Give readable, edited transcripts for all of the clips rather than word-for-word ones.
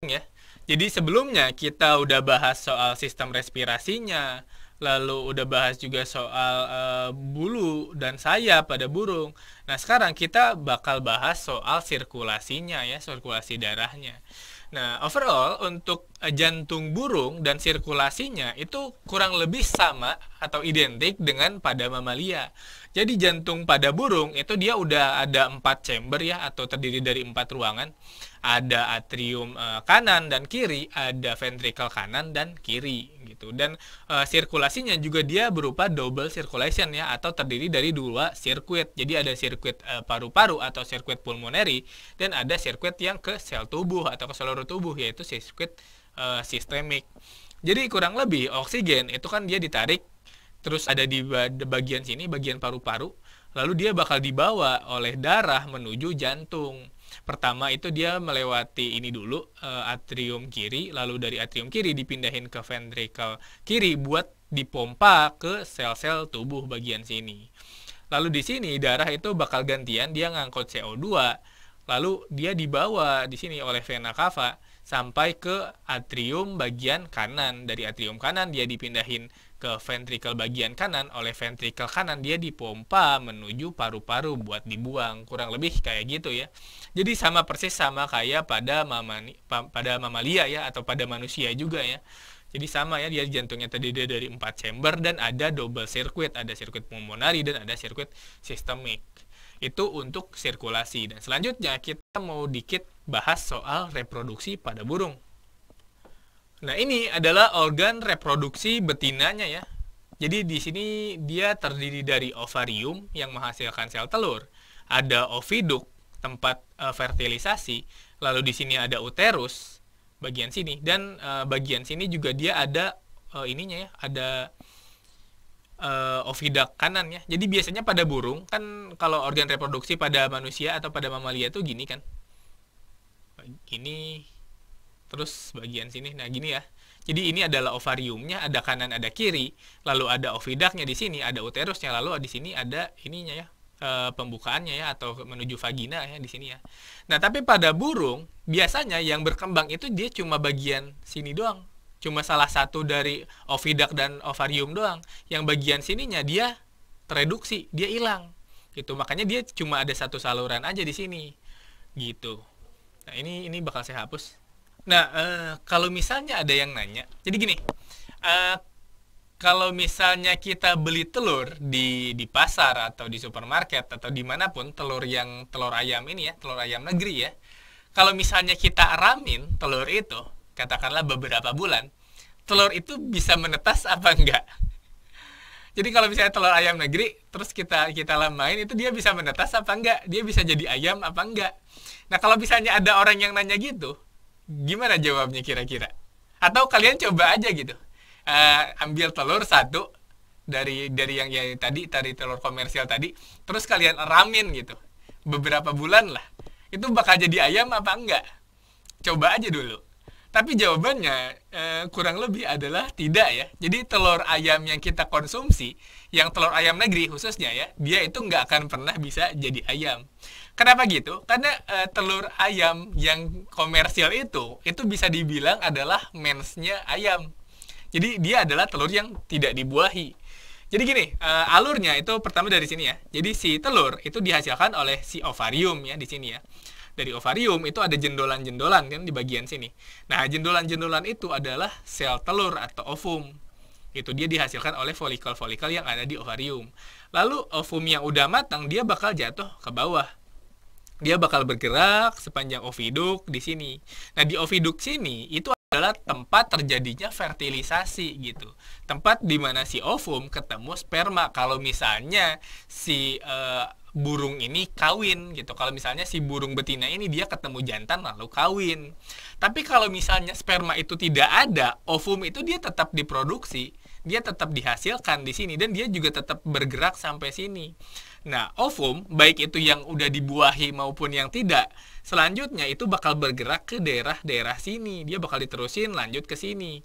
ya. Jadi sebelumnya kita udah bahas soal sistem respirasinya, lalu udah bahas juga soal bulu dan sayap pada burung. Nah, sekarang kita bakal bahas soal sirkulasinya ya, sirkulasi darahnya. Nah, overall untuk jantung burung dan sirkulasinya itu kurang lebih sama atau identik dengan pada mamalia. Jadi jantung pada burung itu dia udah ada 4 chamber ya, atau terdiri dari 4 ruangan. Ada atrium kanan dan kiri, ada ventricle kanan dan kiri gitu. Dan sirkulasinya juga dia berupa double circulation ya, atau terdiri dari 2 sirkuit. Jadi ada sirkuit paru-paru atau sirkuit pulmoneri, dan ada sirkuit yang ke sel tubuh atau ke seluruh tubuh, yaitu sirkuit sistemik. Jadi kurang lebih oksigen itu kan dia ditarik, terus ada di bagian sini, bagian paru-paru, lalu dia bakal dibawa oleh darah menuju jantung. Pertama itu dia melewati ini dulu, atrium kiri, lalu dari atrium kiri dipindahin ke ventricle kiri buat dipompa ke sel-sel tubuh bagian sini. Lalu di sini darah itu bakal gantian, dia ngangkut CO2, lalu dia dibawa di sini oleh vena cava sampai ke atrium bagian kanan. Dari atrium kanan dia dipindahin ke ventricle bagian kanan, oleh ventricle kanan dia dipompa menuju paru-paru buat dibuang. Kurang lebih kayak gitu ya. Jadi sama persis sama kayak pada mamalia ya, atau pada manusia juga ya. Jadi sama ya, dia jantungnya terdiri dari 4 chamber dan ada double circuit, ada sirkuit pulmonari dan ada sirkuit sistemik. Itu untuk sirkulasi. Dan selanjutnya kita mau dikit bahas soal reproduksi pada burung. Nah, ini adalah organ reproduksi betinanya ya. Jadi di sini dia terdiri dari ovarium yang menghasilkan sel telur, ada oviduk tempat fertilisasi, lalu di sini ada uterus bagian sini, dan bagian sini juga dia ada ininya ya, ada ovidak kanan ya. Jadi biasanya pada burung kan, kalau organ reproduksi pada manusia atau pada mamalia itu gini kan. Gini, terus bagian sini, nah gini ya. Jadi ini adalah ovariumnya, ada kanan ada kiri, lalu ada ovidaknya di sini, ada uterusnya, lalu di sini ada ininya ya, pembukaannya ya, atau menuju vagina ya di sini ya. Nah, tapi pada burung biasanya yang berkembang itu dia cuma bagian sini doang. Cuma salah satu dari ovidak dan ovarium doang. Yang bagian sininya dia tereduksi, dia hilang. Gitu. Makanya dia cuma ada satu saluran aja di sini. Gitu. Nah, ini bakal saya hapus. Nah, kalau misalnya ada yang nanya, jadi gini, kalau misalnya kita beli telur di pasar atau di supermarket atau dimanapun, telur ayam ini ya, telur ayam negeri ya, kalau misalnya kita ramin telur itu, katakanlah beberapa bulan, telur itu bisa menetas apa enggak? Jadi kalau misalnya telur ayam negeri, terus kita lamain, itu dia bisa menetas apa enggak? Dia bisa jadi ayam apa enggak? Nah, kalau misalnya ada orang yang nanya gitu, gimana jawabnya kira-kira? Atau kalian coba aja gitu, ambil telur satu dari yang tadi telur komersial tadi, terus kalian ramin gitu, beberapa bulan lah, itu bakal jadi ayam apa enggak? Coba aja dulu. Tapi jawabannya kurang lebih adalah tidak ya. Jadi telur ayam yang kita konsumsi, yang telur ayam negeri khususnya ya, dia itu nggak akan pernah bisa jadi ayam. Kenapa gitu? Karena telur ayam yang komersial itu bisa dibilang adalah mensnya ayam. Jadi dia adalah telur yang tidak dibuahi. Jadi gini, alurnya itu pertama dari sini ya. Jadi si telur itu dihasilkan oleh si ovarium ya di sini ya. Dari ovarium itu ada jendolan-jendolan kan di bagian sini. Nah, jendolan-jendolan itu adalah sel telur atau ovum. Itu dia dihasilkan oleh folikel-folikel yang ada di ovarium. Lalu ovum yang udah matang dia bakal jatuh ke bawah. Dia bakal bergerak sepanjang oviduk di sini. Nah, di oviduk sini itu adalah tempat terjadinya fertilisasi gitu. Tempat di mana si ovum ketemu sperma. Kalau misalnya si burung ini kawin gitu. Kalau misalnya si burung betina ini dia ketemu jantan lalu kawin. Tapi kalau misalnya sperma itu tidak ada, ovum itu dia tetap diproduksi, dia tetap dihasilkan di sini, dan dia juga tetap bergerak sampai sini. Nah, ovum baik itu yang udah dibuahi maupun yang tidak, selanjutnya itu bakal bergerak ke daerah-daerah sini. Dia bakal diterusin lanjut ke sini.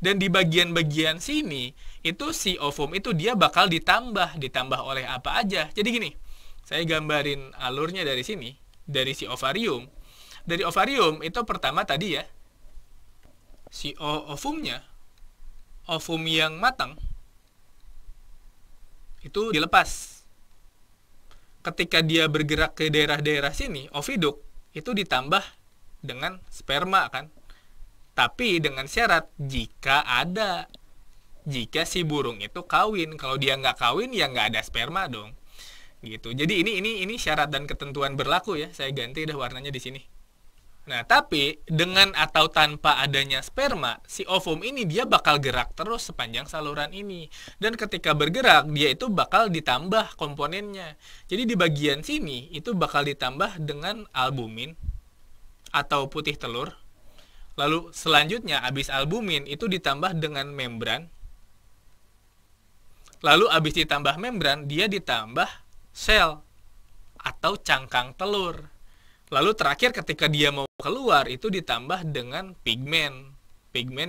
Dan di bagian-bagian sini itu si ovum itu dia bakal ditambah oleh apa aja. Jadi gini, saya gambarin alurnya dari sini, dari si ovarium. Dari ovarium itu pertama tadi ya, si ovumnya, ovum yang matang itu dilepas. Ketika dia bergerak ke daerah-daerah sini, oviduk itu ditambah dengan sperma kan. Tapi dengan syarat jika si burung itu kawin. Kalau dia nggak kawin ya nggak ada sperma dong. Gitu. Jadi ini syarat dan ketentuan berlaku ya. Saya ganti dah warnanya di sini. Nah, tapi dengan atau tanpa adanya sperma, si ovum ini dia bakal gerak terus sepanjang saluran ini. Dan ketika bergerak, dia itu bakal ditambah komponennya. Jadi di bagian sini itu bakal ditambah dengan albumin atau putih telur. Lalu selanjutnya habis albumin itu ditambah dengan membran. Lalu habis ditambah membran, dia ditambah sel atau cangkang telur. Lalu terakhir ketika dia mau keluar itu ditambah dengan pigmen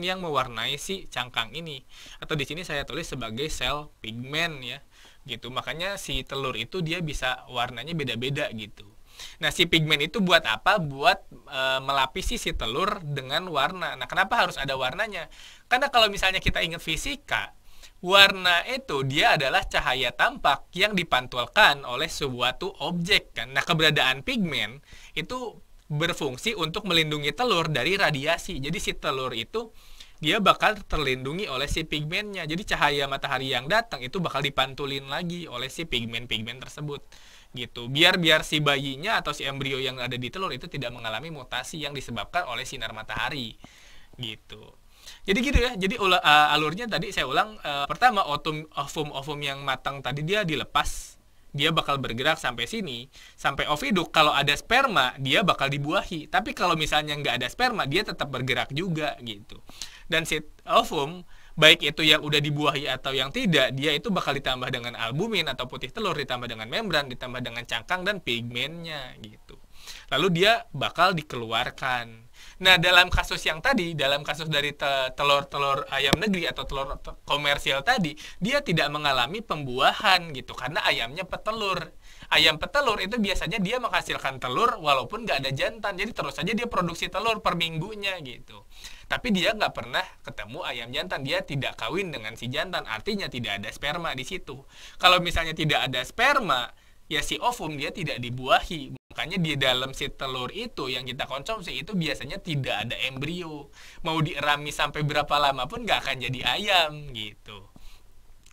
yang mewarnai si cangkang ini, atau di sini saya tulis sebagai sel pigmen ya gitu. Makanya si telur itu dia bisa warnanya beda-beda gitu. Nah, si pigmen itu buat apa? Buat melapisi si telur dengan warna. Nah, kenapa harus ada warnanya? Karena kalau misalnya kita ingat fisika, warna itu dia adalah cahaya tampak yang dipantulkan oleh suatu objek kan. Nah, keberadaan pigmen itu berfungsi untuk melindungi telur dari radiasi. Jadi si telur itu dia bakal terlindungi oleh si pigmennya. Jadi cahaya matahari yang datang itu bakal dipantulin lagi oleh si pigmen-pigmen tersebut. Gitu. Biar si bayinya atau si embrio yang ada di telur itu tidak mengalami mutasi yang disebabkan oleh sinar matahari. Gitu. Jadi gitu ya. Jadi alurnya tadi saya ulang. Pertama, ovum yang matang tadi dia dilepas. Dia bakal bergerak sampai sini. Sampai oviduk, kalau ada sperma, dia bakal dibuahi. Tapi kalau misalnya nggak ada sperma, dia tetap bergerak juga gitu. Dan si ovum, baik itu yang udah dibuahi atau yang tidak, dia itu bakal ditambah dengan albumin atau putih telur, ditambah dengan membran, ditambah dengan cangkang dan pigmennya gitu. Lalu dia bakal dikeluarkan. Nah, dalam kasus yang tadi, dalam kasus dari telur-telur ayam negeri atau telur komersial tadi, dia tidak mengalami pembuahan gitu, karena ayamnya petelur. Ayam petelur itu biasanya dia menghasilkan telur walaupun nggak ada jantan, jadi terus saja dia produksi telur per minggunya gitu. Tapi dia nggak pernah ketemu ayam jantan, dia tidak kawin dengan si jantan, artinya tidak ada sperma di situ. Kalau misalnya tidak ada sperma, ya si ovum dia tidak dibuahi. Makanya di dalam si telur itu yang kita konsumsi itu biasanya tidak ada embrio. Mau dierami sampai berapa lama pun nggak akan jadi ayam gitu.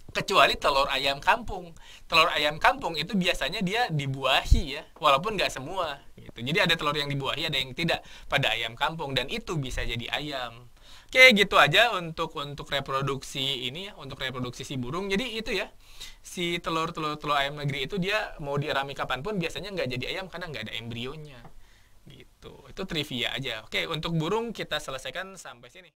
Kecuali telur ayam kampung. Telur ayam kampung itu biasanya dia dibuahi ya, walaupun nggak semua gitu. Jadi ada telur yang dibuahi, ada yang tidak pada ayam kampung, dan itu bisa jadi ayam. Oke, gitu aja untuk reproduksi ini ya, untuk reproduksi si burung. Jadi itu ya, si telur ayam negeri itu dia mau dierami kapanpun biasanya nggak jadi ayam karena nggak ada embrionya. Gitu. Itu trivia aja. Oke, untuk burung kita selesaikan sampai sini.